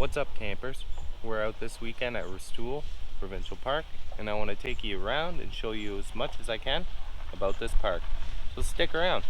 What's up, campers? We're out this weekend at Restoule Provincial Park, and I want to take you around and show you as much as I can about this park. So stick around.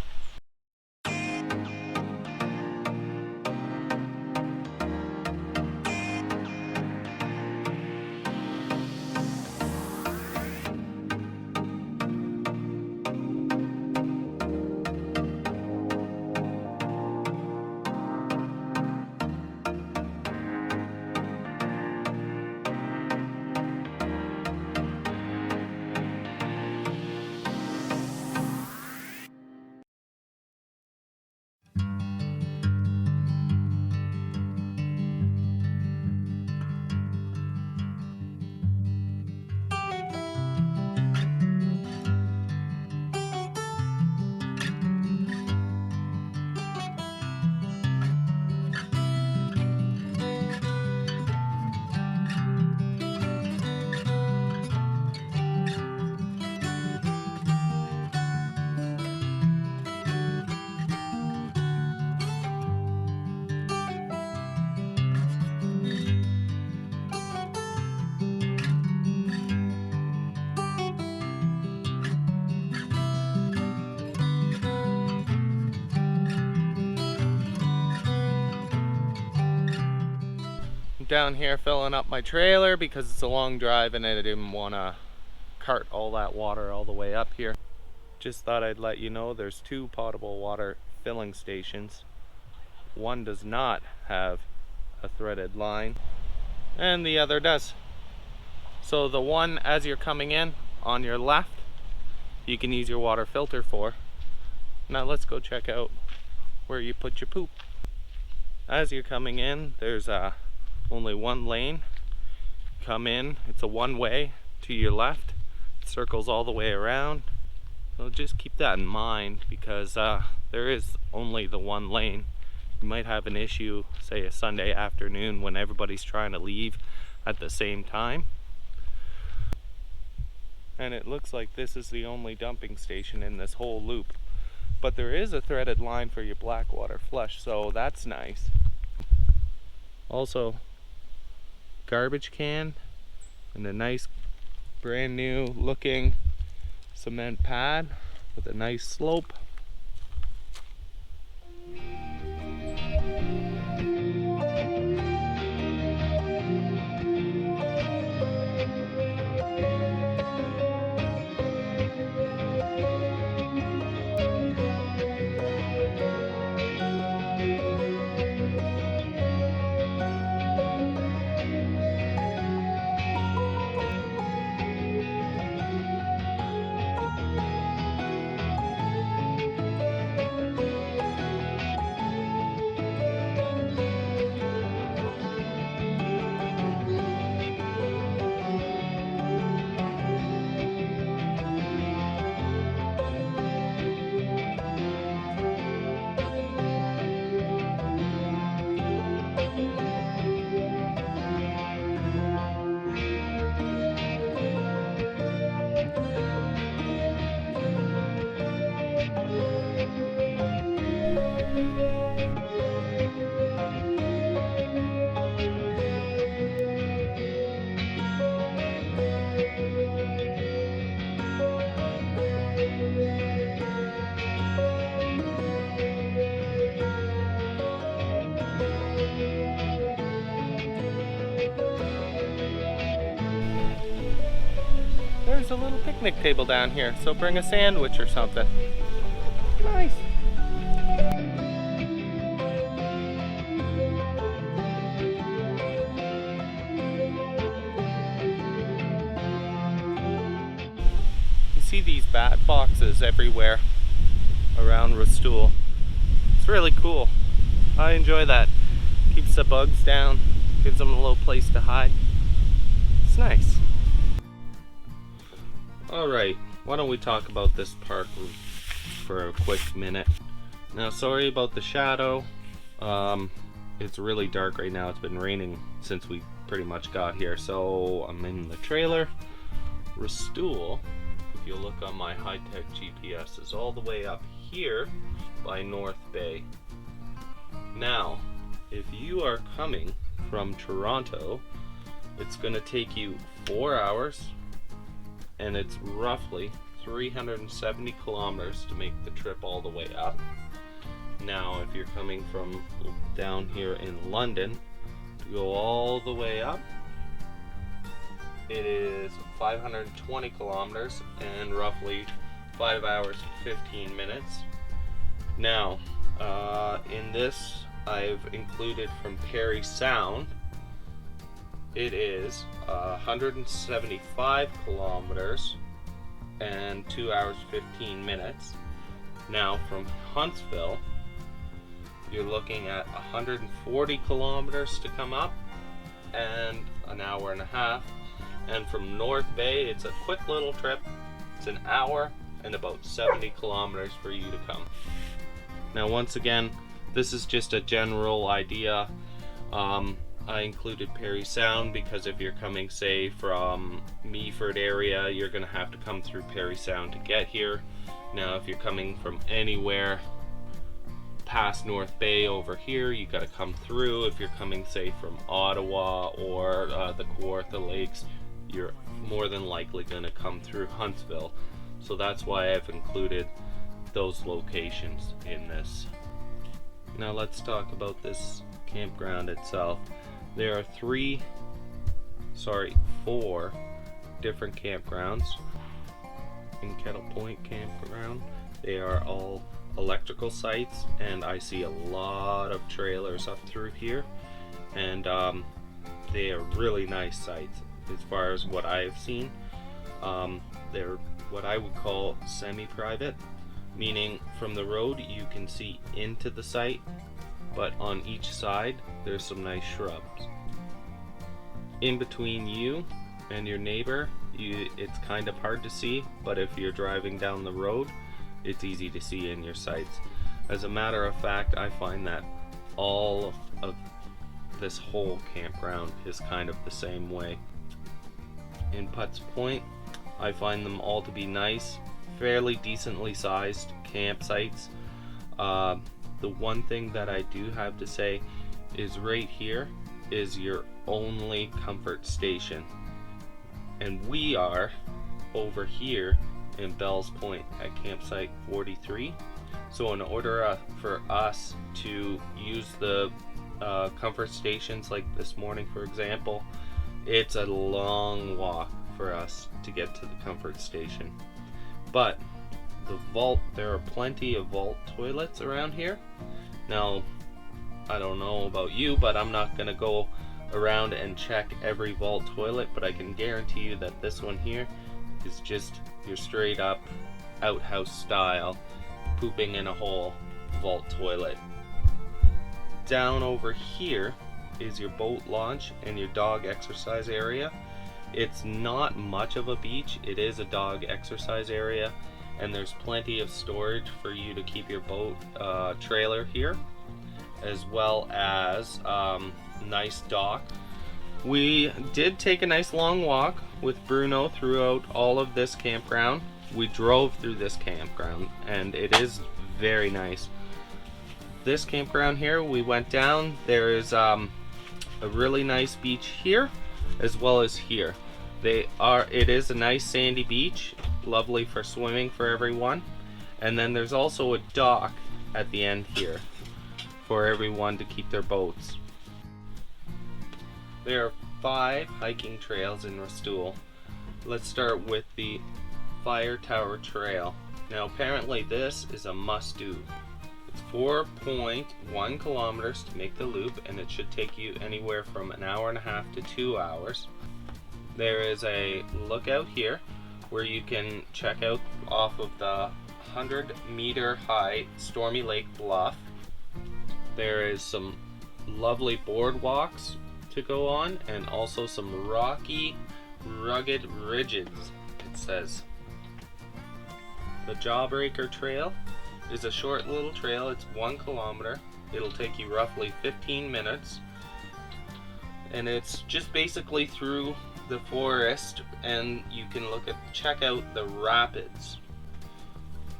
I'm down here filling up my trailer because it's a long drive and I didn't want to cart all that water all the way up here. Just thought I'd let you know there's two potable water filling stations. One does not have a threaded line and the other does. So the one as you're coming in on your left, you can use your water filter for. Now let's go check out where you put your poop. As you're coming in, there's only one lane. Come in, it's a one-way to your left. It circles all the way around. So just keep that in mind because there is only the one lane. You might have an issue, say a Sunday afternoon when everybody's trying to leave at the same time. And it looks like this is the only dumping station in this whole loop. But there is a threaded line for your black water flush, so that's nice. Also, garbage can and a nice brand new looking cement pad with a nice slope. There's a little picnic table down here, so bring a sandwich or something. Nice. You see these bat boxes everywhere around Restoule. It's really cool. I enjoy that. Keeps the bugs down, gives them a little place to hide. It's nice. Alright, why don't we talk about this park for a quick minute. Now, sorry about the shadow. It's really dark right now. It's been raining since we pretty much got here, so I'm in the trailer. Restoule, if you look on my high-tech GPS, is all the way up here by North Bay. Now, if you are coming from Toronto, it's going to take you 4 hours, and it's roughly 370 kilometers to make the trip all the way up. Now, if you're coming from down here in London to go all the way up, it is 520 kilometers and roughly 5 hours 15 minutes. Now, in this, I've included from Parry Sound. It is 175 kilometers and 2 hours 15 minutes. Now, from Huntsville, you're looking at 140 kilometers to come up and an hour and a half. And from North Bay, it's a quick little trip. It's an hour and about 70 kilometers for you to come. Now, once again, this is just a general idea. I included Parry Sound because if you're coming, say, from Meaford area, you're going to have to come through Parry Sound to get here. Now, if you're coming from anywhere past North Bay over here, you got to come through. If you're coming, say, from Ottawa or the Kawartha Lakes, you're more than likely going to come through Huntsville. So that's why I've included those locations in this. Now let's talk about this campground itself. There are four different campgrounds in Kettle Point Campground. They are all electrical sites, and I see a lot of trailers up through here, and they are really nice sites as far as what I have seen. They're what I would call semi-private, meaning from the road you can see into the site, but on each side there's some nice shrubs. In between you and your neighbor, it's kind of hard to see, but if you're driving down the road, it's easy to see in your sights. As a matter of fact, I find that all of this whole campground is kind of the same way. In Putts Point, I find them all to be nice, fairly decently sized campsites. The one thing that I do have to say is right here is your only comfort station, and we are over here in Bells Point at campsite 43. So in order for us to use the comfort stations, like this morning for example, it's a long walk for us to get to the comfort station. But the vault, there are plenty of vault toilets around here. Now, I don't know about you, but I'm not gonna go around and check every vault toilet, but I can guarantee you that this one here is just your straight up outhouse style pooping in a hole vault toilet. Down over here is your boat launch and your dog exercise area. It's not much of a beach, it is a dog exercise area, and there's plenty of storage for you to keep your boat trailer here, as well as nice dock. We did take a nice long walk with Bruno throughout all of this campground. We drove through this campground and it is very nice. This campground here, we went down, there is a really nice beach here as well as here. It is a nice sandy beach, lovely for swimming for everyone, and then there's also a dock at the end here for everyone to keep their boats. There are 5 hiking trails in Restoule. Let's start with the Fire Tower Trail. Now apparently this is a must-do. It's 4.1 kilometers to make the loop, and it should take you anywhere from an hour and a half to 2 hours. There is a lookout here where you can check out off of the 100-meter high Stormy Lake Bluff. There is some lovely boardwalks to go on, and also some rocky, rugged ridges, it says. The Jawbreaker Trail is a short little trail. It's 1 kilometer. It'll take you roughly 15 minutes, and it's just basically through the forest, and you can check out the rapids.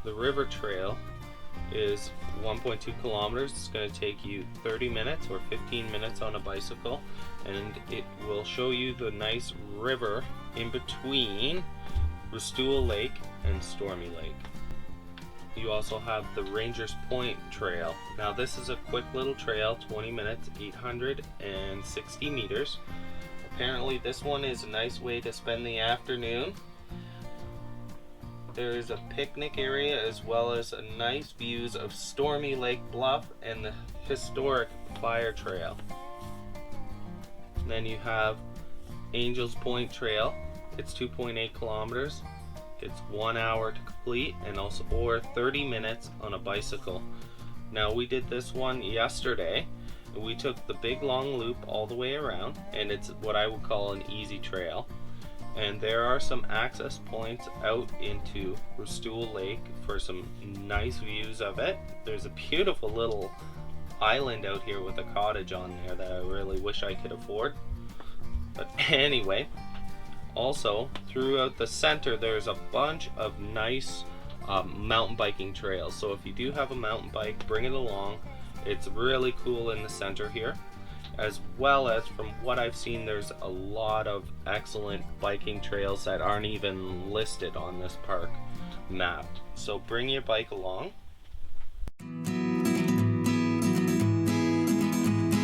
The River Trail is 1.2 kilometers. It's going to take you 30 minutes or 15 minutes on a bicycle, and it will show you the nice river in between Restoule Lake and Stormy Lake. You also have the Rangers Point Trail. Now this is a quick little trail, 20 minutes, 860 meters. Apparently this one is a nice way to spend the afternoon. There is a picnic area as well as a nice views of Stormy Lake Bluff and the historic Fire Trail. Then you have Angels Point Trail. It's 2.8 kilometers. It's 1 hour to complete, and also or 30 minutes on a bicycle. Now we did this one yesterday. We took the big long loop all the way around, and it's what I would call an easy trail. And there are some access points out into Restoule Lake for some nice views of it. There's a beautiful little island out here with a cottage on there that I really wish I could afford. But anyway, also throughout the center there's a bunch of nice mountain biking trails. So if you do have a mountain bike, bring it along. It's really cool in the center here. As well as, from what I've seen, there's a lot of excellent biking trails that aren't even listed on this park map. So bring your bike along.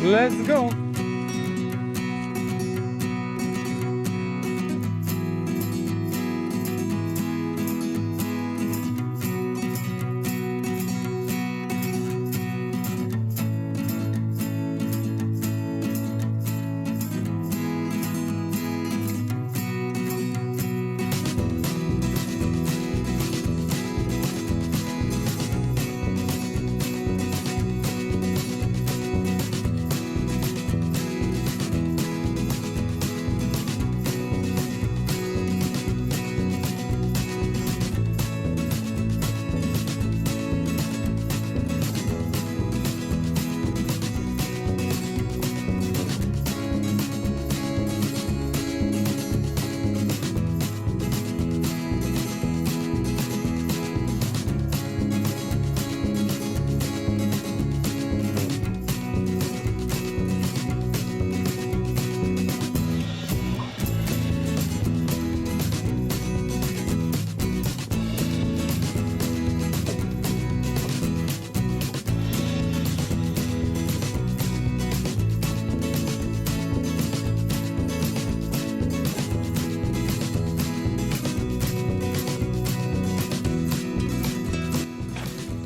Let's go!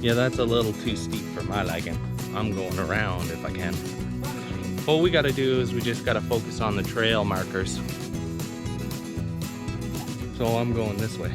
Yeah, that's a little too steep for my liking. I'm going around if I can. What we gotta do is we just gotta focus on the trail markers. So I'm going this way.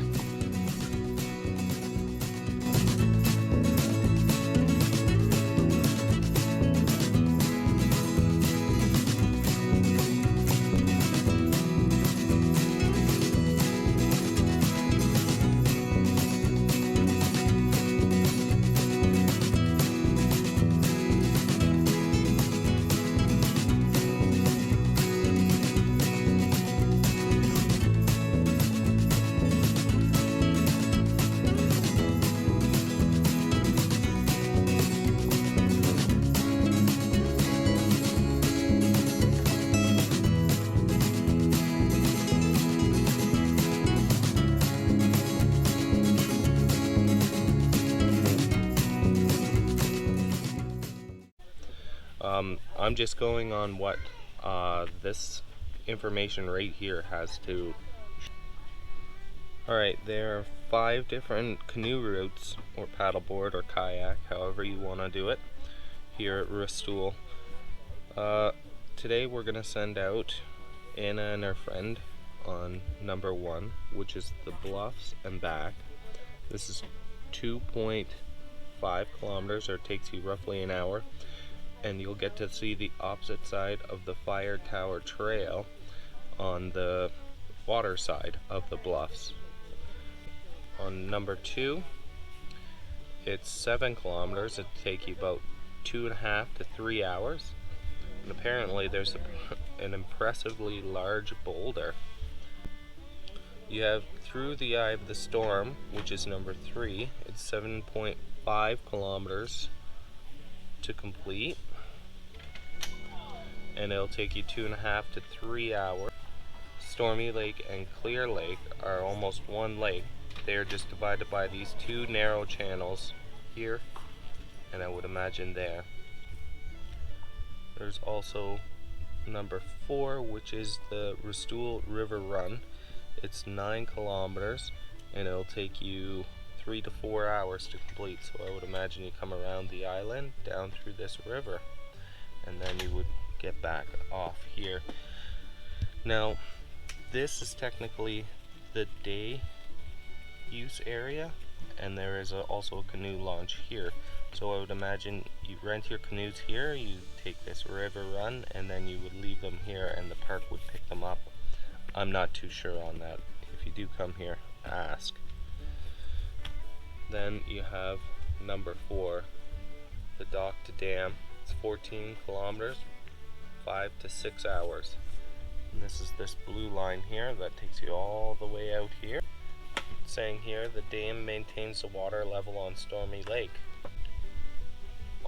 I'm just going on what this information right here has to. Alright, there are 5 different canoe routes, or paddleboard, or kayak, however you want to do it, here at Restoule. Today we're going to send out Anna and her friend on number 1, which is the Bluffs and back. This is 2.5 kilometers, or it takes you roughly an hour. And you'll get to see the opposite side of the Fire Tower Trail on the water side of the bluffs. On number 2, it's 7 kilometers. It'll take you about 2.5 to 3 hours. And apparently there's an impressively large boulder. You have Through the Eye of the Storm, which is number 3. It's 7.5 5 kilometers to complete, and it'll take you 2.5 to 3 hours. Stormy Lake and Clear Lake are almost one lake. They are just divided by these 2 narrow channels here, and I would imagine there. There's also number 4, which is the Restoule River Run. It's 9 kilometers, and it'll take you 3 to 4 hours to complete. So I would imagine you come around the island, down through this river, and then you would get back off here. Now, this is technically the day use area, and there is also a canoe launch here. So I would imagine you rent your canoes here, you take this river run, and then you would leave them here and the park would pick them up. I'm not too sure on that. If you do come here, ask. Then you have number 4, the dock to dam. It's 14 kilometers, 5 to 6 hours. And this is this blue line here that takes you all the way out here. It's saying here the dam maintains the water level on Stormy Lake.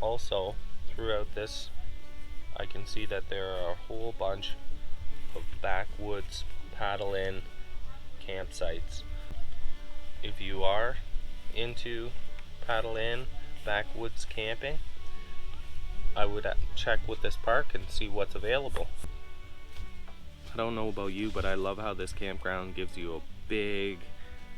Also, throughout this, I can see that there are a whole bunch of backwoods paddle-in campsites. If you are into paddle-in backwoods camping, I would check with this park and see what's available. I don't know about you, but I love how this campground gives you a big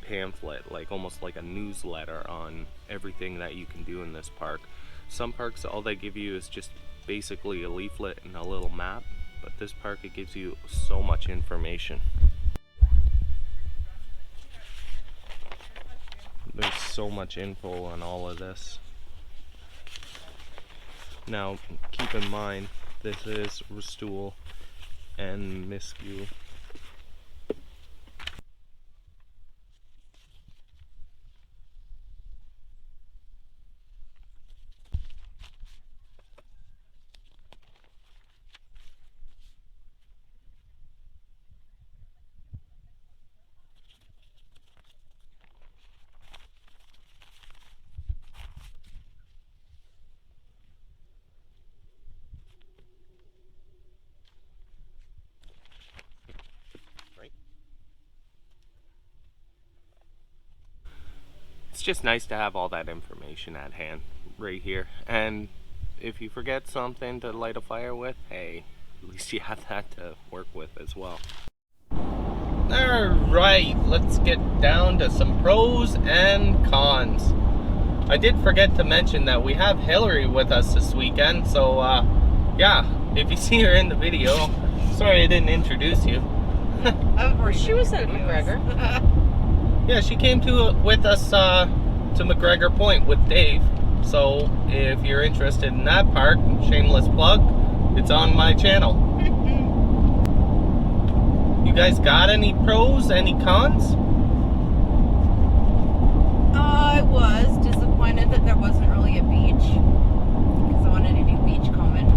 pamphlet, like almost like a newsletter on everything that you can do in this park. Some parks, all they give you is just basically a leaflet and a little map, but this park, it gives you so much information. There's so much info on all of this. Now, keep in mind, this is Restoule and Miscue. It's just nice to have all that information at hand right here, and if you forget something to light a fire with, hey, at least you have that to work with as well. Alright, let's get down to some pros and cons. I did forget to mention that we have Hillary with us this weekend, so yeah, if you see her in the video, sorry I didn't introduce you. Of course, she was at McGregor. Yeah, she came with us to McGregor Point with Dave. So if you're interested in that park, shameless plug, it's on my channel. You guys got any pros, any cons? I was disappointed that there wasn't really a beach, because I wanted to do beach combing.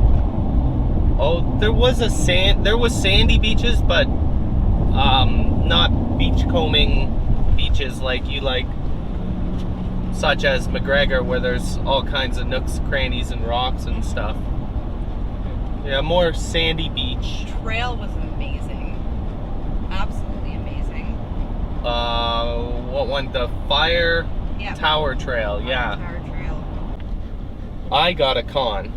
Oh, there was sandy beaches, but not beachcombing beaches like you like, such as McGregor, where there's all kinds of nooks, crannies, and rocks and stuff. Yeah, more sandy beach. Trail was amazing. Absolutely amazing. What one? The Fire Tower Trail, yeah. Tower Trail. I got a con.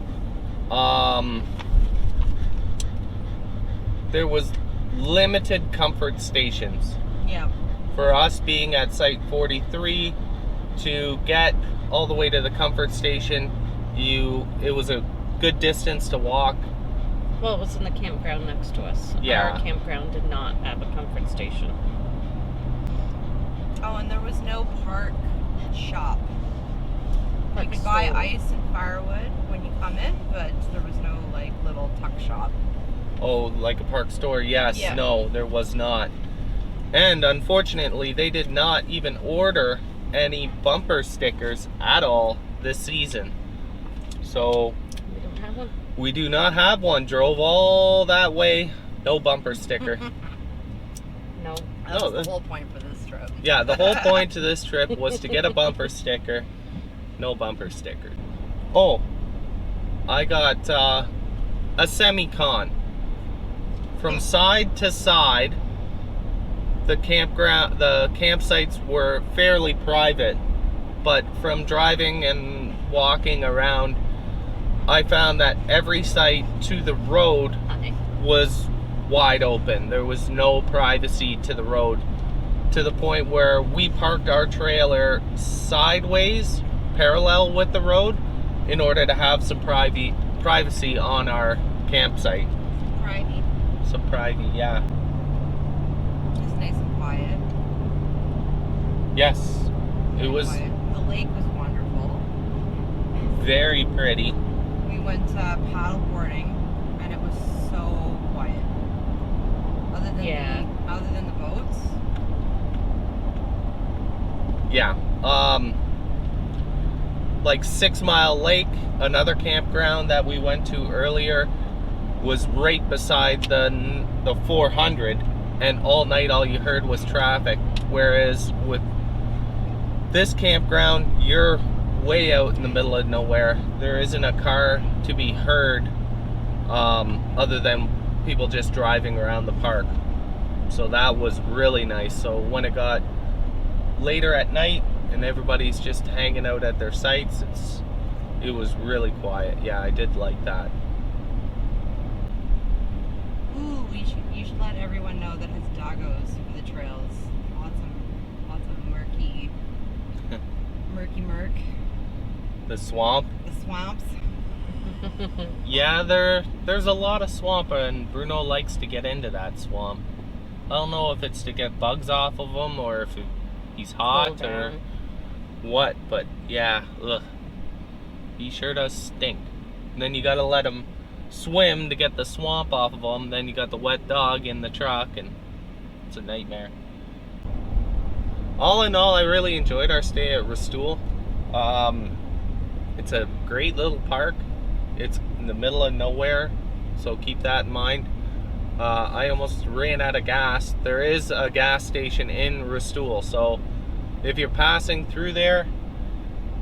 There was limited comfort stations. Yeah. For us being at Site 43, to get all the way to the comfort station, it was a good distance to walk. Well, it was in the campground next to us. Yeah. Our campground did not have a comfort station. Oh, and there was no park shop. Park You could buy store. ice and firewood when you come in, but there was no like little tuck shop. Oh, like a park store? Yes. Yeah. No, there was not. And unfortunately, they did not even order any bumper stickers at all this season. So We don't have one. we do not have one. Drove all that way, no bumper sticker. No. That No, was the whole point for this trip. Yeah, the whole point to this trip was to get a bumper sticker. No bumper stickers. Oh, I got a semi-con. From side to side, the campsites were fairly private, but from driving and walking around, I found that every site to the road was wide open. There was no privacy to the road, to the point where we parked our trailer sideways, parallel with the road, in order to have some privacy on our campsite. Private. Some private, yeah. Just nice and quiet. Yes, it was Quiet. The lake was wonderful. very pretty. We went paddle boarding, and it was so quiet. Other than the boats. Yeah. Like 6 Mile Lake, another campground that we went to earlier, was right beside the 400, and all night all you heard was traffic. Whereas with this campground, you're way out in the middle of nowhere. There isn't a car to be heard, other than people just driving around the park. So that was really nice. So when it got later at night and everybody's just hanging out at their sites, it was really quiet. Yeah, I did like that. Ooh, you should let everyone know that has doggos for the trails. Lots of murky murk. The swamp. The swamps. Yeah, there's a lot of swamp, and Bruno likes to get into that swamp. I don't know if it's to get bugs off of him or if he's hot or what, but yeah, ugh. He sure does stink. And then you gotta let him swim to get the swamp off of him. Then you got the wet dog in the truck, and it's a nightmare. All in all, I really enjoyed our stay at Restoule. It's a great little park. It's in the middle of nowhere, so keep that in mind. I almost ran out of gas. There is a gas station in Restoule, so if you're passing through there,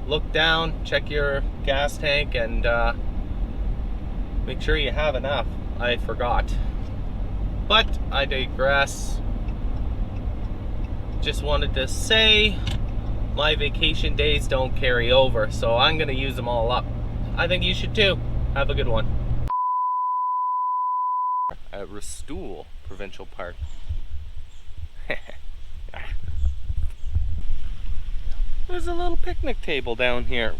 look down, check your gas tank, and make sure you have enough. I forgot. But I digress. Just wanted to say my vacation days don't carry over, so I'm gonna use them all up. I think you should too. Have a good one. At Restoule Provincial Park. There's a little picnic table down here.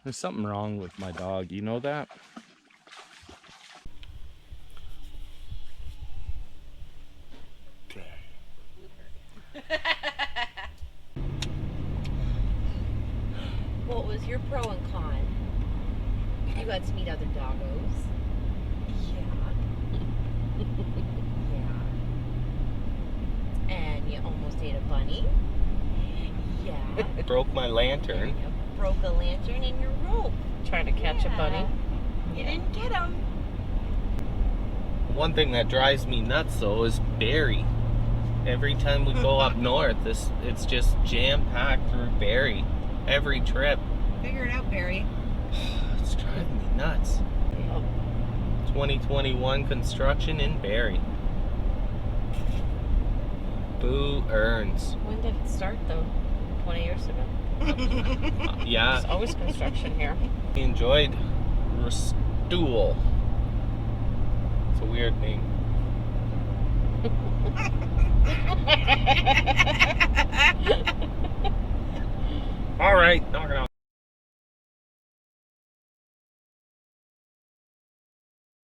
There's something wrong with my dog, you know that? What was your pro and con? You got to meet other doggos. Yeah. And you almost ate a bunny. Yeah. Broke my lantern. You broke a lantern and your rope. Trying to catch a bunny. You didn't get him. One thing that drives me nuts though is Barrie. Every time we go up north, it's just jam-packed through Barrie. Every trip. Figure it out, Barry. It's driving me nuts. 2021 construction in Barrie. Boo earns. When did it start though? 20 years ago. Yeah, There's always construction here. we enjoyed Restoule. It's a weird name. All right, knock it